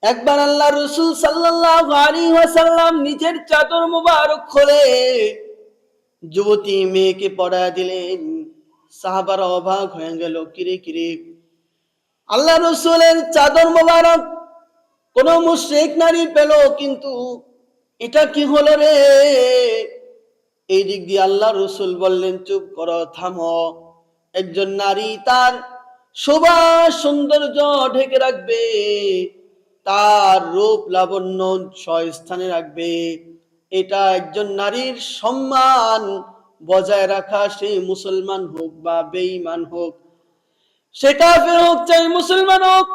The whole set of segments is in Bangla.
একবার আল্লাহ রাসূল সাল্লাল্লাহু আলাইহি ওয়াসাল্লাম নিজের চাদর মোবারক খুলে যুবতী মেয়েকে পড়ায় দিলেন। সাহাবারা অবাক হয়ে গেল, কিরে কিরে, আল্লাহ রাসূলের চাদর মোবারক কোন মুশরিক নারী পেল, কিন্তু এটা কি হলো রে? এই দিক দিয়ে আল্লাহ রাসূল বললেন, চুপ করো, থামো। একজন নারী তার শোভা সৌন্দর্য ঢেকে রাখবে, তার রূপ লাবণ্য স্থানে রাখবে, এটা একজন নারীর সম্মান বজায় রাখা, সে মুসলমান হোক বা বেঈমান হোক, সে কাফের হোক চাই মুসলমান হোক,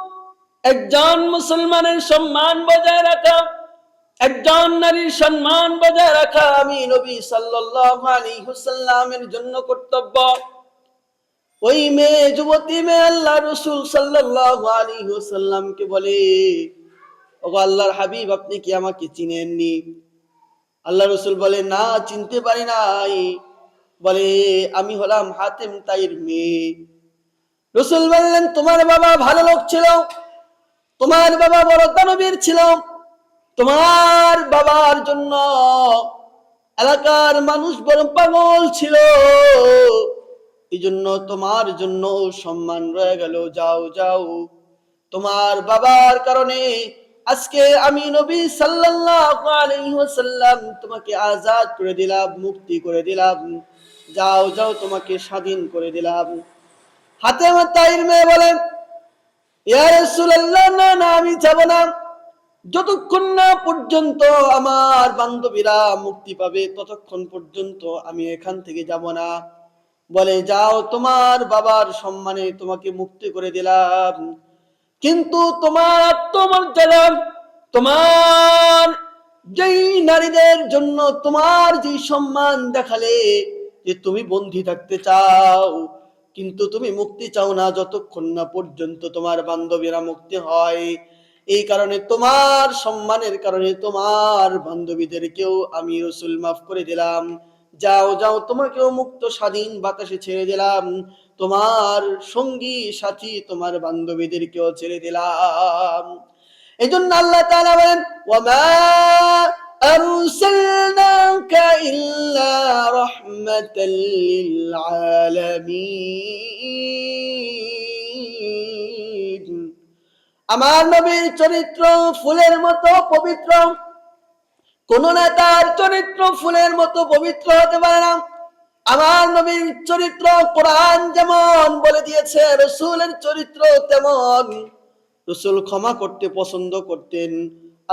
একজন মুসলমানের সম্মান বজায় রাখা, একজন নারীর সম্মান বজায় রাখা আমি নবী সাল্লাল্লাহু আলাইহি ওয়াসাল্লামের জন্য কর্তব্য। ওই মেয়ে, যুবতী মেয়ে আল্লাহ রাসূল সাল্লাল্লাহু আলাইহি ওয়াসাল্লামকে বলে, ওগো আল্লাহর হাবিব, আপনি কি আমাকে চিনেননি? আল্লাহ রাসূল বলে, না, চিনতে পারি নাই। বলে, আমি হলাম হাতেম তাইর মেয়ে। রাসূল বললেন, তোমার বাবা ভালো লোক ছিল, তোমার বাবা বড় দানবীর ছিল, তোমার বাবার জন্য এলাকার মানুষ বড় পাগল ছিল, এই জন্য তোমার জন্য সম্মান রয়ে গেল। যাও যাও, তোমার বাবার কারণে আজকে আমি নবী সাল্লাল্লাহু আলাইহি ওয়াসাল্লাম তোমাকে আজাদ করে দিলাম, মুক্তি করে দিলাম। যাও যাও, তোমাকে স্বাধীন করে দিলাম। হাতেম তাইর মেয়ে বলেন, ইয়া রাসূলুল্লাহ, না না, আমি যাব না। যতক্ষণ না পর্যন্ত আমার বান্ধবীরা মুক্তি পাবে, ততক্ষণ পর্যন্ত আমি এখান থেকে যাব না। বলে, যাও, তোমার বাবার সম্মানে তোমাকে মুক্তি করে দিলাম, কিন্তু তোমার আত্মমর্যাদা, তোমার যেই নারীদের জন্য তোমার যে সম্মান দেখালে, যে তুমি বন্দী থাকতে চাও কিন্তু তুমি মুক্তি চাও না, যতক্ষণ না পর্যন্ত তোমার বান্ধবীরা মুক্তি হয়, এই কারণে তোমার সম্মানের কারণে তোমার বান্ধবীদেরকেও আমি রাসূল মাফ করে দিলাম। যাও যাও, তোমাকেও মুক্ত স্বাধীন বাতাসে ছেড়ে দিলাম, তোমার সঙ্গী সাথী তোমার বান্ধবীদেরকেও ছেড়ে দিলাম। এই জন্য আল্লাহ তাআলা বলেন, ওয়ামা আরসালনাকা ইল্লা রাহমাতাল লিল আলামিন। আমার নবীর চরিত্র ফুলের মতো পবিত্র, কোন নেতার চরিত্র ফুলের মতো পবিত্র হতে পারে না। আমার নবীর চরিত্র কোরআন যেমন বলে দিয়েছে, রাসূলের চরিত্র তেমন। রাসূল ক্ষমা করতে পছন্দ করতেন,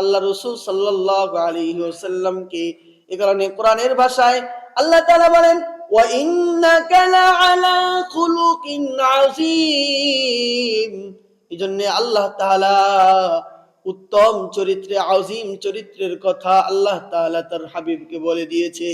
আল্লাহ রাসূল সাল্লাল্লাহু আলাইহি ওয়াসাল্লামকে। এই কারণে কোরআনের ভাষায় আল্লাহ তাআলা বলেন, ওয়া ইন্নাকা লাআলা খুলুকিন আযীম। এজন্য আল্লাহ তাআলা উত্তম চরিত্রে, আযীম চরিত্রের কথা আল্লাহ তাআলা তার হাবিবকে বলে দিয়েছে।